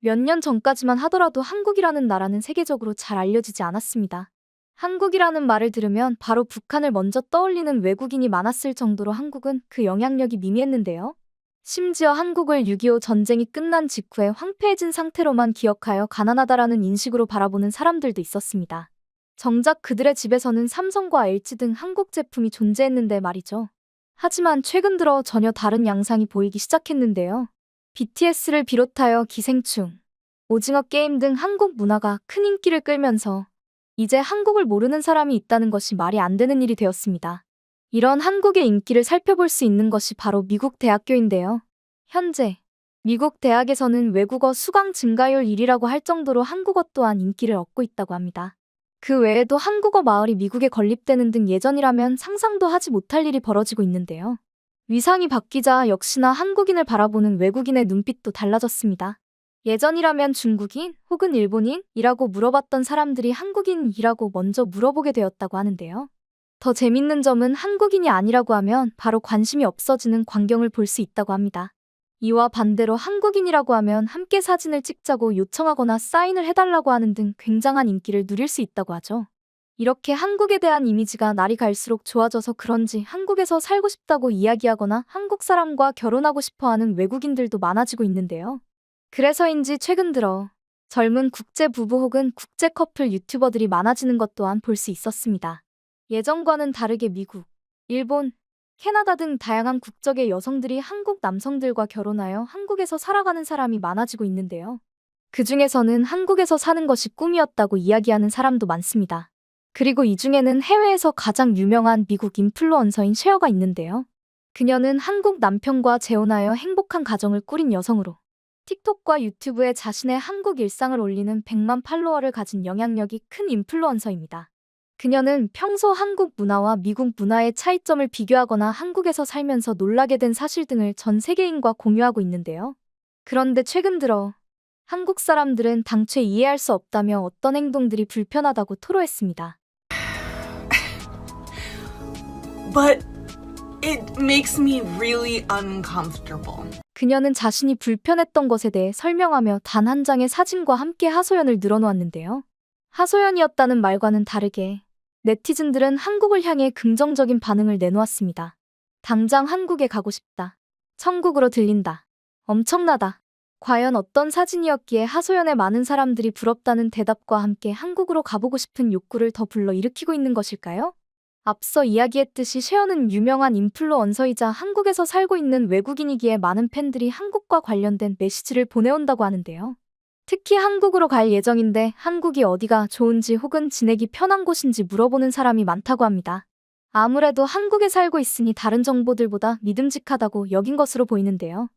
몇 년 전까지만 하더라도 한국이라는 나라는 세계적으로 잘 알려지지 않았습니다. 한국이라는 말을 들으면 바로 북한을 먼저 떠올리는 외국인이 많았을 정도로 한국은 그 영향력이 미미했는데요. 심지어 한국을 6.25 전쟁이 끝난 직후에 황폐해진 상태로만 기억하여 가난하다라는 인식으로 바라보는 사람들도 있었습니다. 정작 그들의 집에서는 삼성과 LG 등 한국 제품이 존재했는데 말이죠. 하지만 최근 들어 전혀 다른 양상이 보이기 시작했는데요. BTS를 비롯하여 기생충, 오징어 게임 등 한국 문화가 큰 인기를 끌면서 이제 한국을 모르는 사람이 있다는 것이 말이 안 되는 일이 되었습니다. 이런 한국의 인기를 살펴볼 수 있는 것이 바로 미국 대학교인데요. 현재 미국 대학에서는 외국어 수강 증가율 1위라고 할 정도로 한국어 또한 인기를 얻고 있다고 합니다. 그 외에도 한국어 마을이 미국에 건립되는 등 예전이라면 상상도 하지 못할 일이 벌어지고 있는데요. 위상이 바뀌자 역시나 한국인을 바라보는 외국인의 눈빛도 달라졌습니다. 예전이라면 중국인 혹은 일본인이라고 물어봤던 사람들이 한국인이라고 먼저 물어보게 되었다고 하는데요. 더 재밌는 점은 한국인이 아니라고 하면 바로 관심이 없어지는 광경을 볼 수 있다고 합니다. 이와 반대로 한국인이라고 하면 함께 사진을 찍자고 요청하거나 사인을 해달라고 하는 등 굉장한 인기를 누릴 수 있다고 하죠. 이렇게 한국에 대한 이미지가 날이 갈수록 좋아져서 그런지 한국에서 살고 싶다고 이야기하거나 한국 사람과 결혼하고 싶어하는 외국인들도 많아지고 있는데요. 그래서인지 최근 들어 젊은 국제 부부 혹은 국제 커플 유튜버들이 많아지는 것 또한 볼 수 있었습니다. 예전과는 다르게 미국, 일본, 캐나다 등 다양한 국적의 여성들이 한국 남성들과 결혼하여 한국에서 살아가는 사람이 많아지고 있는데요. 그 중에서는 한국에서 사는 것이 꿈이었다고 이야기하는 사람도 많습니다. 그리고 이 중에는 해외에서 가장 유명한 미국 인플루언서인 셰어가 있는데요. 그녀는 한국 남편과 재혼하여 행복한 가정을 꾸린 여성으로 틱톡과 유튜브에 자신의 한국 일상을 올리는 100만 팔로워를 가진 영향력이 큰 인플루언서입니다. 그녀는 평소 한국 문화와 미국 문화의 차이점을 비교하거나 한국에서 살면서 놀라게 된 사실 등을 전 세계인과 공유하고 있는데요. 그런데 최근 들어 한국 사람들은 당최 이해할 수 없다며 어떤 행동들이 불편하다고 토로했습니다. But it makes me really uncomfortable. 그녀는 자신이 불편했던 것에 대해 설명하며 단 한 장의 사진과 함께 하소연을 늘어놓았는데요. 하소연이었다는 말과는 다르게 네티즌들은 한국을 향해 긍정적인 반응을 내놓았습니다. 당장 한국에 가고 싶다. 천국으로 들린다. 엄청나다. 과연 어떤 사진이었기에 하소연에 많은 사람들이 부럽다는 대답과 함께 한국으로 가보고 싶은 욕구를 더 불러일으키고 있는 것일까요? 앞서 이야기했듯이 셰어는 유명한 인플루언서이자 한국에서 살고 있는 외국인이기에 많은 팬들이 한국과 관련된 메시지를 보내온다고 하는데요. 특히 한국으로 갈 예정인데 한국이 어디가 좋은지 혹은 지내기 편한 곳인지 물어보는 사람이 많다고 합니다. 아무래도 한국에 살고 있으니 다른 정보들보다 믿음직하다고 여긴 것으로 보이는데요.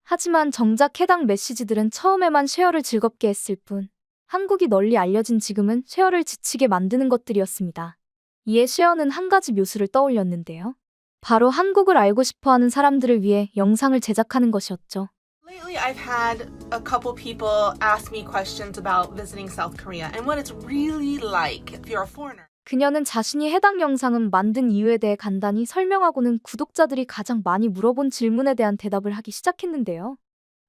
하지만 정작 해당 메시지들은 처음에만 셰어를 즐겁게 했을 뿐 한국이 널리 알려진 지금은 셰어를 지치게 만드는 것들이었습니다. 이에 셰어는 한 가지 묘수를 떠올렸는데요. 바로 한국을 알고 싶어하는 사람들을 위해 영상을 제작하는 것이었죠. Lately, I've had a couple people ask me questions about visiting South Korea and what it's really like if you're a foreigner. 그녀는 자신이 해당 영상을 만든 이유에 대해 간단히 설명하고는 구독자들이 가장 많이 물어본 질문에 대한 대답을 하기 시작했는데요.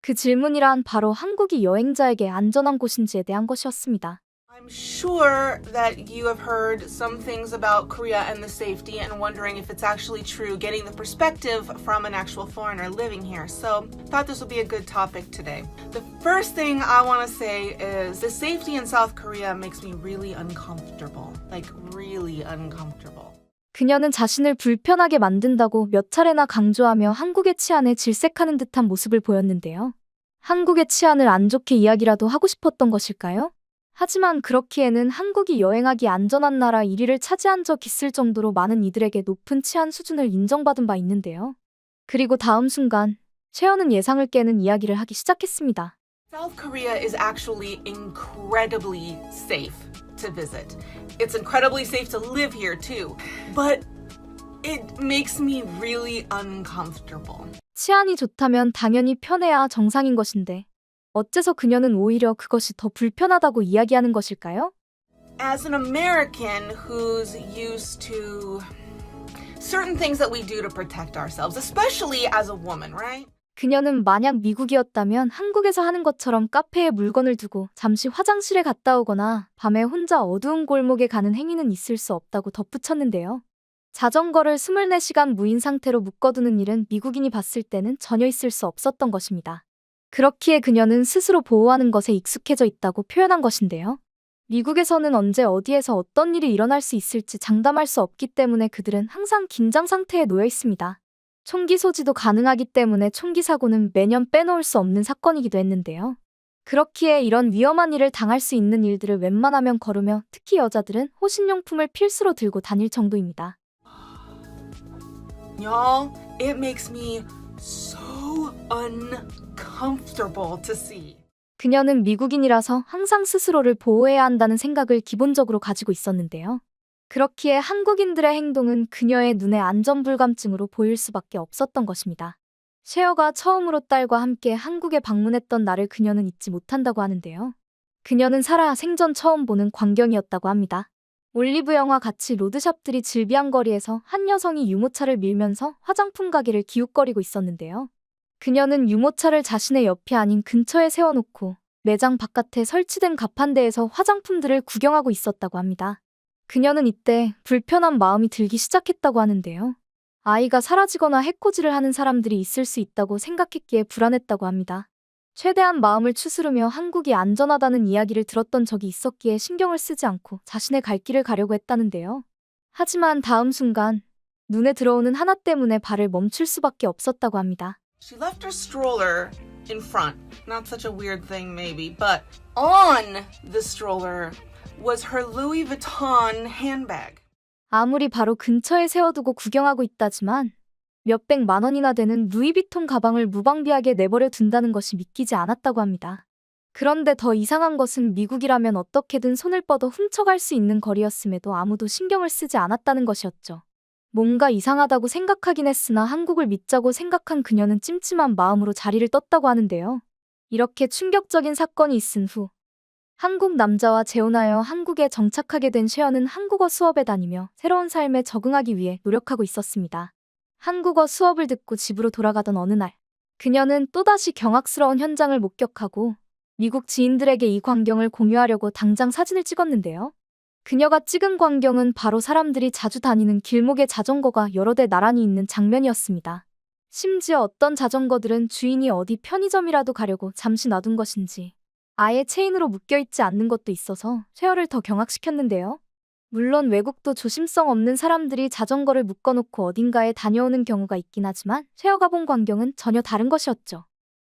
그 질문이란 바로 한국이 여행자에게 안전한 곳인지에 대한 것이었습니다. I'm sure that you have heard some things about Korea and the safety and wondering if it's actually true, getting the perspective from an actual foreigner living here. So thought this would be a good topic today. The first thing I want to say is the safety in South Korea makes me really uncomfortable. Like really uncomfortable. 그녀는 자신을 불편하게 만든다고 몇 차례나 강조하며 한국의 치안에 질색하는 듯한 모습을 보였는데요. 한국의 치안을 안 좋게 이야기라도 하고 싶었던 것일까요? 하지만 그렇기에는 한국이 여행하기 안전한 나라 1위를 차지한 적 있을 정도로 많은 이들에게 높은 치안 수준을 인정받은 바 있는데요. 그리고 다음 순간 셰어는 예상을 깨는 이야기를 하기 시작했습니다. South Korea is actually incredibly safe to visit. It's incredibly safe to live here too. But it makes me really uncomfortable. 치안이 좋다면 당연히 편해야 정상인 것인데 어째서 그녀는 오히려 그것이 더 불편하다고 이야기하는 것일까요? As an American who's used to certain things that we do to protect ourselves, especially as a woman, right? 그녀는 만약 미국이었다면 한국에서 하는 것처럼 카페에 물건을 두고 잠시 화장실에 갔다 오거나 밤에 혼자 어두운 골목에 가는 행위는 있을 수 없다고 덧붙였는데요. 자전거를 24시간 무인 상태로 묶어두는 일은 미국인이 봤을 때는 전혀 있을 수 없었던 것입니다. 그렇기에 그녀는 스스로 보호하는 것에 익숙해져 있다고 표현한 것인데요. 미국에서는 언제 어디에서 어떤 일이 일어날 수 있을지 장담할 수 없기 때문에 그들은 항상 긴장 상태에 놓여 있습니다. 총기 소지도 가능하기 때문에 총기 사고는 매년 빼놓을 수 없는 사건이기도 했는데요. 그렇기에 이런 위험한 일을 당할 수 있는 일들을 웬만하면 거르며 특히 여자들은 호신용품을 필수로 들고 다닐 정도입니다. Y'all, it makes me so uncomfortable to see. 그녀는 미국인이라서 항상 스스로를 보호해야 한다는 생각을 기본적으로 가지고 있었는데요. 그렇기에 한국인들의 행동은 그녀의 눈에 안전불감증으로 보일 수밖에 없었던 것입니다. 셰어가 처음으로 딸과 함께 한국에 방문했던 날을 그녀는 잊지 못한다고 하는데요. 그녀는 살아 생전 처음 보는 광경이었다고 합니다. 올리브영과 같이 로드샵들이 즐비한 거리에서 한 여성이 유모차를 밀면서 화장품 가게를 기웃거리고 있었는데요. 그녀는 유모차를 자신의 옆이 아닌 근처에 세워놓고 매장 바깥에 설치된 가판대에서 화장품들을 구경하고 있었다고 합니다. 그녀는 이때 불편한 마음이 들기 시작했다고 하는데요. 아이가 사라지거나 해코지를 하는 사람들이 있을 수 있다고 생각했기에 불안했다고 합니다. 최대한 마음을 추스르며 한국이 안전하다는 이야기를 들었던 적이 있었기에 신경을 쓰지 않고 자신의 갈 길을 가려고 했다는데요. 하지만 다음 순간 눈에 들어오는 하나 때문에 발을 멈출 수밖에 없었다고 합니다. She left her stroller in front. Not such a weird thing, maybe, but on the stroller was her Louis Vuitton handbag. 아무리 바로 근처에 세워두고 구경하고 있다지만 몇백만 원이나 되는 루이비통 가방을 무방비하게 내버려 둔다는 것이 믿기지 않았다고 합니다. 그런데 더 이상한 것은 미국이라면 어떻게든 손을 뻗어 훔쳐갈 수 있는 거리였음에도 아무도 신경을 쓰지 않았다는 것이었죠. 뭔가 이상하다고 생각하긴 했으나 한국을 믿자고 생각한 그녀는 찜찜한 마음으로 자리를 떴다고 하는데요. 이렇게 충격적인 사건이 있은 후 한국 남자와 재혼하여 한국에 정착하게 된 셰어는 한국어 수업에 다니며 새로운 삶에 적응하기 위해 노력하고 있었습니다. 한국어 수업을 듣고 집으로 돌아가던 어느 날, 그녀는 또다시 경악스러운 현장을 목격하고 미국 지인들에게 이 광경을 공유하려고 당장 사진을 찍었는데요. 그녀가 찍은 광경은 바로 사람들이 자주 다니는 길목에 자전거가 여러 대 나란히 있는 장면이었습니다. 심지어 어떤 자전거들은 주인이 어디 편의점이라도 가려고 잠시 놔둔 것인지 아예 체인으로 묶여있지 않는 것도 있어서 셰어를 더 경악시켰는데요. 물론 외국도 조심성 없는 사람들이 자전거를 묶어놓고 어딘가에 다녀오는 경우가 있긴 하지만 셰어가 본 광경은 전혀 다른 것이었죠.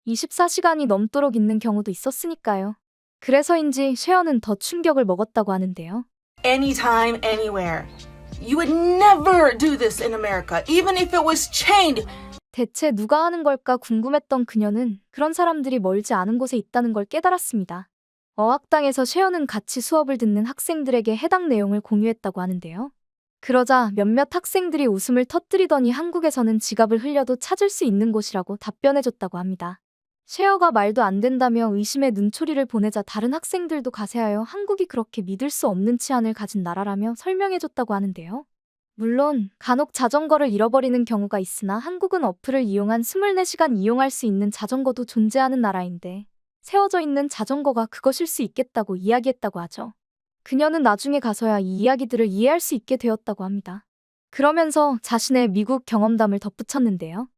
24시간이 넘도록 있는 경우도 있었으니까요. 그래서인지 셰어는 더 충격을 먹었다고 하는데요. Anytime, anywhere. You would never do this in America, even if it was chained. 대체 누가 하는 걸까 궁금했던 그녀는 그런 사람들이 멀지 않은 곳에 있다는 걸 깨달았습니다. 어학당에서 셰어는 같이 수업을 듣는 학생들에게 해당 내용을 공유했다고 하는데요. 그러자 몇몇 학생들이 웃음을 터뜨리더니 한국에서는 지갑을 흘려도 찾을 수 있는 곳이라고 답변해줬다고 합니다. 셰어가 말도 안 된다며 의심의 눈초리를 보내자 다른 학생들도 가세하여 한국이 그렇게 믿을 수 없는 치안을 가진 나라라며 설명해줬다고 하는데요. 물론 간혹 자전거를 잃어버리는 경우가 있으나 한국은 어플을 이용한 24시간 이용할 수 있는 자전거도 존재하는 나라인데 세워져 있는 자전거가 그것일 수 있겠다고 이야기했다고 하죠. 그녀는 나중에 가서야 이 이야기들을 이해할 수 있게 되었다고 합니다. 그러면서 자신의 미국 경험담을 덧붙였는데요.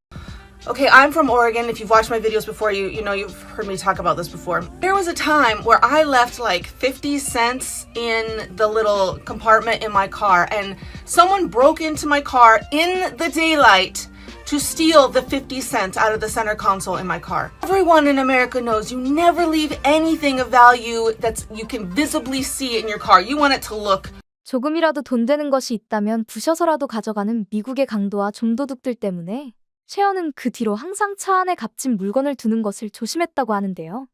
Okay, I'm from Oregon. If you've watched my videos before, you know you've heard me talk about this before. There was a time where I left like 50 cents in the little compartment in my car, and someone broke into my car in the daylight to steal the 50 cents out of the center console in my car. Everyone in America knows you never leave anything of value that you can visibly see in your car. You want it to look. 조금이라도 돈 되는 것이 있다면 부셔서라도 가져가는 미국의 강도와 좀도둑들 때문에 셰어는 그 뒤로 항상 차 안에 값진 물건을 두는 것을 조심했다고 하는데요.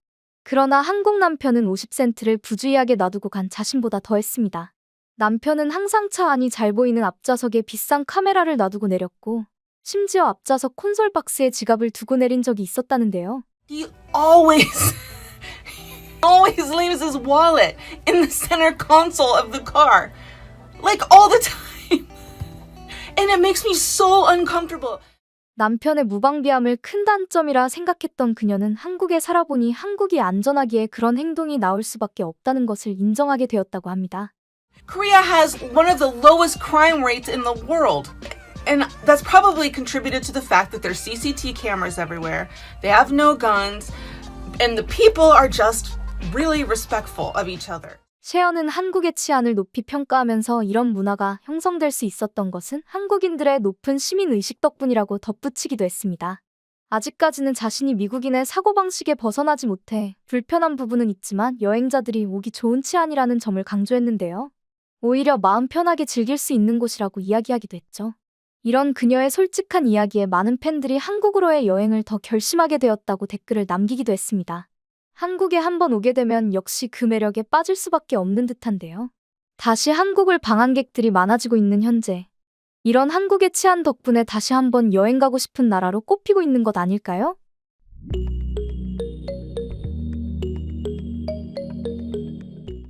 그러나 한국 남편은 50센트를 부주의하게 놔두고 간 자신보다 더했습니다. 남편은 항상 차 안이 잘 보이는 앞좌석에 비싼 카메라를 놔두고 내렸고 심지어 앞좌석 콘솔 박스에 지갑을 두고 내린 적이 있었다는데요. He always leaves his wallet in the center console of the car. Like all the time. And it makes me so uncomfortable. 남편의 무방비함을 큰 단점이라 생각했던 그녀는 한국에 살아보니 한국이 안전하기에 그런 행동이 나올 수밖에 없다는 것을 인정하게 되었다고 합니다. Korea has one of the lowest crime rates in the world. And that's probably contributed to the fact that there's CCTV cameras everywhere. They have no guns. And the people are just really respectful of each other. 셰어는 한국의 치안을 높이 평가하면서 이런 문화가 형성될 수 있었던 것은 한국인들의 높은 시민의식 덕분이라고 덧붙이기도 했습니다. 아직까지는 자신이 미국인의 사고방식에 벗어나지 못해 불편한 부분은 있지만 여행자들이 오기 좋은 치안이라는 점을 강조했는데요. 오히려 마음 편하게 즐길 수 있는 곳이라고 이야기하기도 했죠. 이런 그녀의 솔직한 이야기에 많은 팬들이 한국으로의 여행을 더 결심하게 되었다고 댓글을 남기기도 했습니다. 한국에 한번 오게 되면 역시 그 매력에 빠질 수밖에 없는 듯한데요. 다시 한국을 방한객들이 많아지고 있는 현재. 이런 한국의 치안 덕분에 다시 한번 여행 가고 싶은 나라로 꼽히고 있는 것 아닐까요?